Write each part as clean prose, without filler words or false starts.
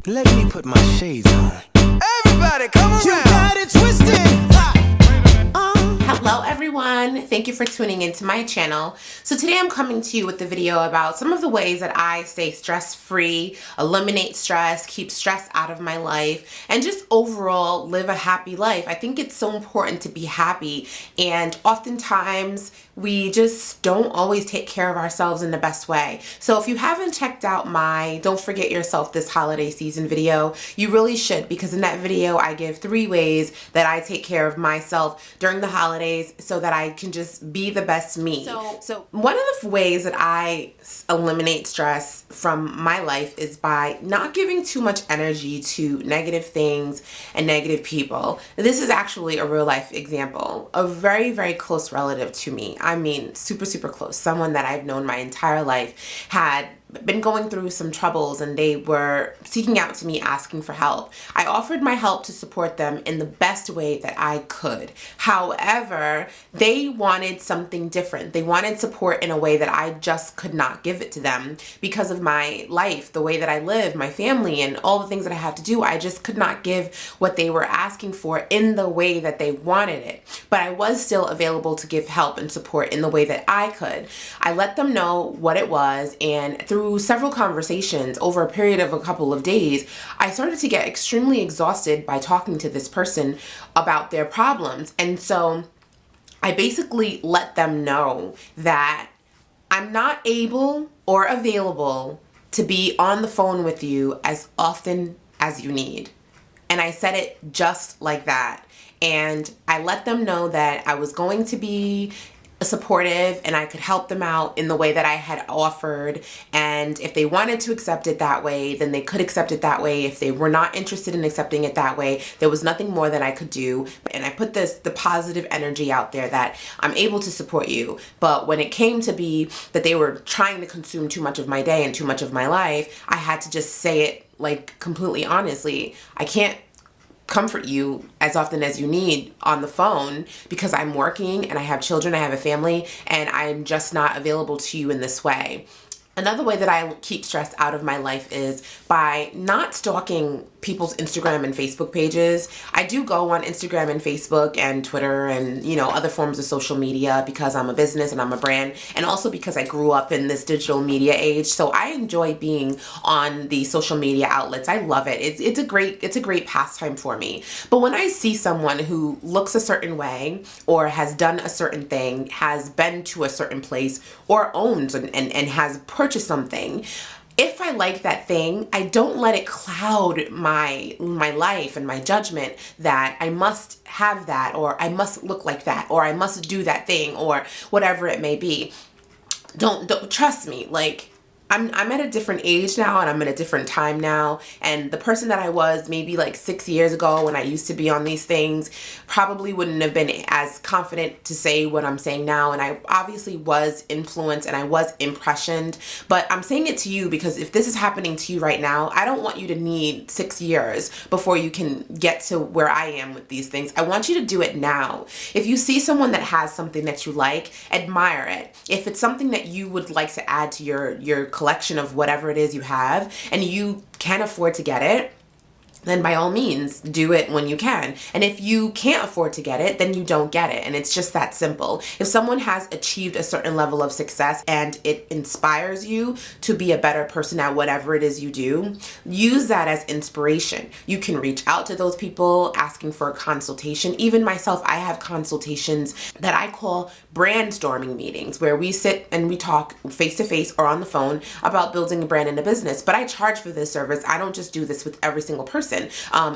Let me put my shades on. Everybody come around. You got it twisted. Hello everyone, thank you for tuning into my channel. So today I'm coming to you with a video about some of the ways that I stay stress-free, eliminate stress, keep stress out of my life, and just overall live a happy life. I think it's so important to be happy, and oftentimes we just don't always take care of ourselves in the best way. So if you haven't checked out my Don't Forget Yourself This Holiday Season video, you really should, because in that video I give 3 ways that I take care of myself during the holidays so that I can just be the best me. So one of the ways that I eliminate stress from my life is by not giving too much energy to negative things and negative people. This is actually a real life example. A very, very close relative to me, I mean super, super close, someone that I've known my entire life, had been going through some troubles and they were seeking out to me asking for help. I offered my help to support them in the best way that I could. However, they wanted something different. They wanted support in a way that I just could not give it to them because of my life, the way that I live, my family, and all the things that I have to do. I just could not give what they were asking for in the way that they wanted it. But I was still available to give help and support in the way that I could. I let them know what it was, and through several conversations over a period of a couple of days, I started to get extremely exhausted by talking to this person about their problems. And so I basically let them know that I'm not able or available to be on the phone with you as often as you need. And I said it just like that. And I let them know that I was going to be supportive and I could help them out in the way that I had offered, and if they wanted to accept it that way, then they could accept it that way. If they were not interested in accepting it that way, there was nothing more that I could do. And I put the positive energy out there that I'm able to support you. But when it came to be that they were trying to consume too much of my day and too much of my life, I had to just say it like completely honestly. I can't comfort you as often as you need on the phone because I'm working and I have children, I have a family, and I'm just not available to you in this way. Another way that I keep stress out of my life is by not stalking people's Instagram and Facebook pages. I do go on Instagram and Facebook and Twitter and, you know, other forms of social media because I'm a business and I'm a brand, and also because I grew up in this digital media age. So I enjoy being on the social media outlets. I love it. It's a great pastime for me. But when I see someone who looks a certain way or has done a certain thing, has been to a certain place, or owns and has purchased something, if I like that thing, I don't let it cloud my life and my judgment that I must have that, or I must look like that, or I must do that thing, or whatever it may be. Don't trust me. Like, I'm at a different age now, and I'm at a different time now, and the person that I was maybe like 6 years ago when I used to be on these things probably wouldn't have been as confident to say what I'm saying now, and I obviously was influenced and I was impressioned, but I'm saying it to you because if this is happening to you right now, I don't want you to need 6 years before you can get to where I am with these things. I want you to do it now. If you see someone that has something that you like, admire it. If it's something that you would like to add to your collection of whatever it is you have, and you can afford to get it, then by all means do it when you can. And if you can't afford to get it, then you don't get it. And it's just that simple. If someone has achieved a certain level of success and it inspires you to be a better person at whatever it is you do, use that as inspiration. You can reach out to those people asking for a consultation. Even myself, I have consultations that I call brainstorming meetings, where we sit and we talk face to face or on the phone about building a brand and a business. But I charge for this service. I don't just do this with every single person.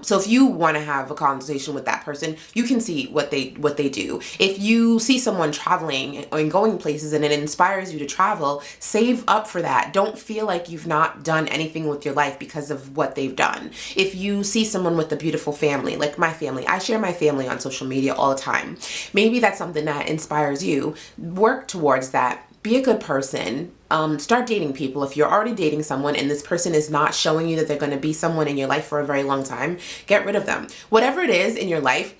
So if you want to have a conversation with that person, you can see what they do. If you see someone traveling and going places and it inspires you to travel, save up for that. Don't feel like you've not done anything with your life because of what they've done. If you see someone with a beautiful family, like my family, I share my family on social media all the time. Maybe that's something that inspires you. Work towards that. Be a good person. Start dating people. If you're already dating someone and this person is not showing you that they're going to be someone in your life for a very long time, get rid of them. Whatever it is in your life,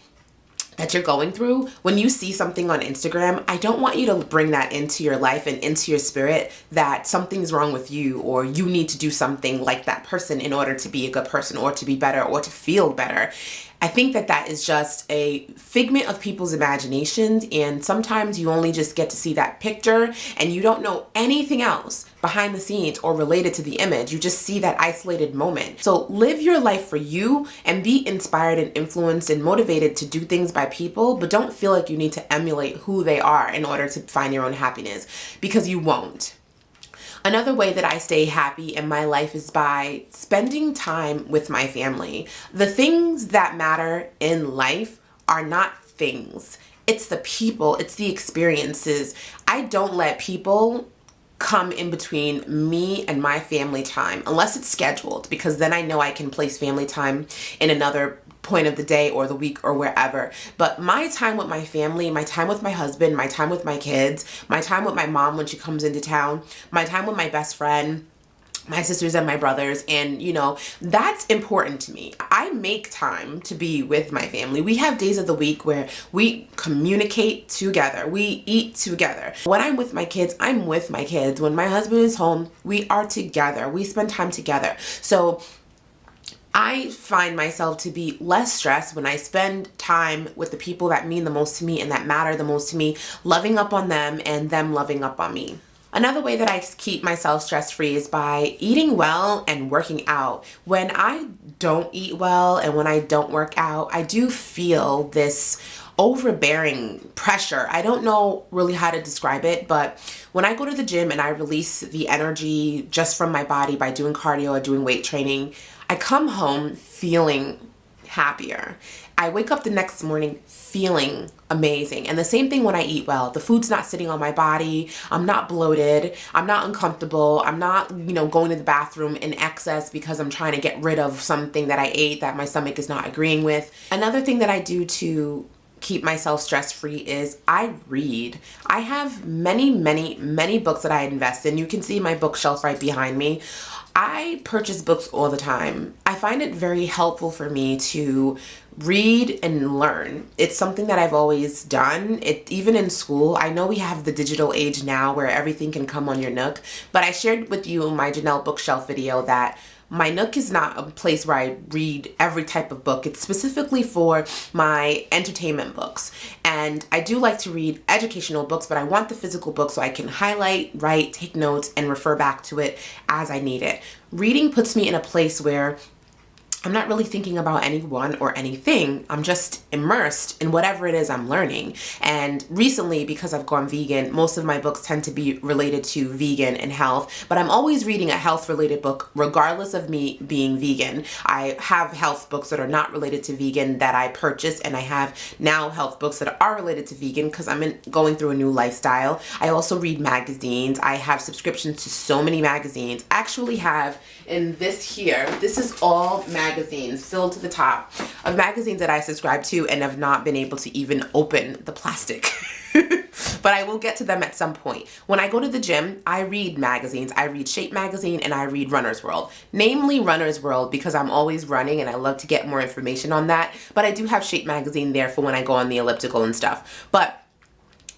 that you're going through, when you see something on Instagram, I don't want you to bring that into your life and into your spirit that something's wrong with you or you need to do something like that person in order to be a good person or to be better or to feel better. I think that that is just a figment of people's imaginations, and sometimes you only just get to see that picture and you don't know anything else behind the scenes or related to the image. You just see that isolated moment. So live your life for you and be inspired and influenced and motivated to do things by people, but don't feel like you need to emulate who they are in order to find your own happiness, because you won't. Another way that I stay happy in my life is by spending time with my family. The things that matter in life are not things. It's the people, it's the experiences. I don't let people come in between me and my family time unless it's scheduled, because then I know I can place family time in another point of the day or the week or wherever. But my time with my family, my time with my husband, my time with my kids, my time with my mom when she comes into town, my time with my best friend, my sisters and my brothers, and that's important to me. I make time to be with my family. We have days of the week where we communicate together, we eat together. When I'm with my kids, I'm with my kids. When my husband is home, we are together, we spend time together. So I find myself to be less stressed when I spend time with the people that mean the most to me and that matter the most to me, loving up on them and them loving up on me. Another way that I keep myself stress-free is by eating well and working out. When I don't eat well and when I don't work out, I do feel this overbearing pressure. I don't know really how to describe it, but when I go to the gym and I release the energy just from my body by doing cardio or doing weight training, I come home feeling happier. I wake up the next morning feeling amazing. And the same thing when I eat well. The food's not sitting on my body. I'm not bloated. I'm not uncomfortable. I'm not, going to the bathroom in excess because I'm trying to get rid of something that I ate that my stomach is not agreeing with. Another thing that I do to keep myself stress-free is I read. I have many, many, many books that I invest in. You can see my bookshelf right behind me. I purchase books all the time. I find it very helpful for me to read and learn. It's something that I've always done. Even in school, I know we have the digital age now where everything can come on your Nook, but I shared with you in my Jenell bookshelf video that my Nook is not a place where I read every type of book. It's specifically for my entertainment books. And I do like to read educational books, but I want the physical book so I can highlight, write, take notes, and refer back to it as I need it. Reading puts me in a place where I'm not really thinking about anyone or anything. I'm just immersed in whatever it is I'm learning. And recently, because I've gone vegan, most of my books tend to be related to vegan and health, but I'm always reading a health-related book regardless of me being vegan. I have health books that are not related to vegan that I purchased, and I have now health books that are related to vegan because I'm going through a new lifestyle. I also read magazines. I have subscriptions to so many magazines. I actually have in this here, this is all magazines filled to the top of magazines that I subscribe to and have not been able to even open the plastic. But I will get to them at some point. When I go to the gym, I read magazines. I read Shape Magazine and I read Runner's World. Namely Runner's World because I'm always running and I love to get more information on that. But I do have Shape Magazine there for when I go on the elliptical and stuff. But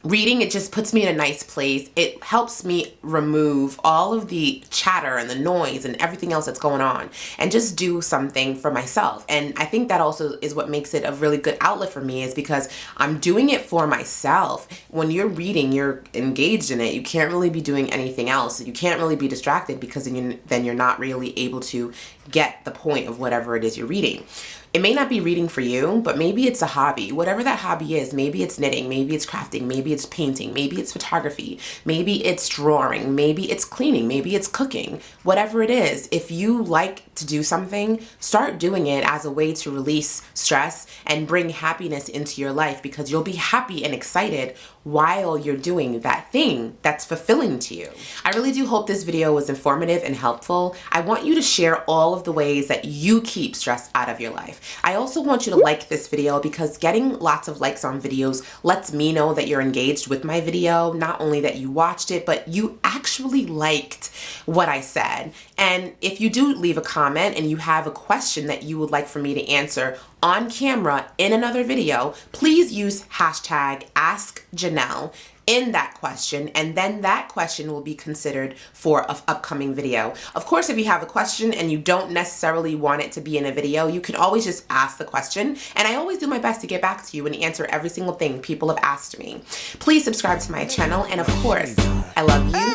reading, it just puts me in a nice place. It helps me remove all of the chatter and the noise and everything else that's going on and just do something for myself. And I think that also is what makes it a really good outlet for me, is because I'm doing it for myself. When you're reading, you're engaged in it. You can't really be doing anything else. You can't really be distracted because then you're not really able to get the point of whatever it is you're reading. It may not be reading for you, but maybe it's a hobby. Whatever that hobby is, maybe it's knitting, maybe it's crafting, maybe it's painting, maybe it's photography, maybe it's drawing, maybe it's cleaning, maybe it's cooking. Whatever it is, if you like to do something, start doing it as a way to release stress and bring happiness into your life, because you'll be happy and excited while you're doing that thing that's fulfilling to you. I really do hope this video was informative and helpful. I want you to share all of the ways that you keep stress out of your life. I also want you to like this video because getting lots of likes on videos lets me know that you're engaged with my video, not only that you watched it, but you actually liked what I said. And if you do leave a comment and you have a question that you would like for me to answer on camera in another video, please use hashtag AskJenell in that question, and then that question will be considered for an upcoming video. Of course, if you have a question and you don't necessarily want it to be in a video, you can always just ask the question, and I always do my best to get back to you and answer every single thing people have asked me. Please subscribe to my channel, and of course, I love you.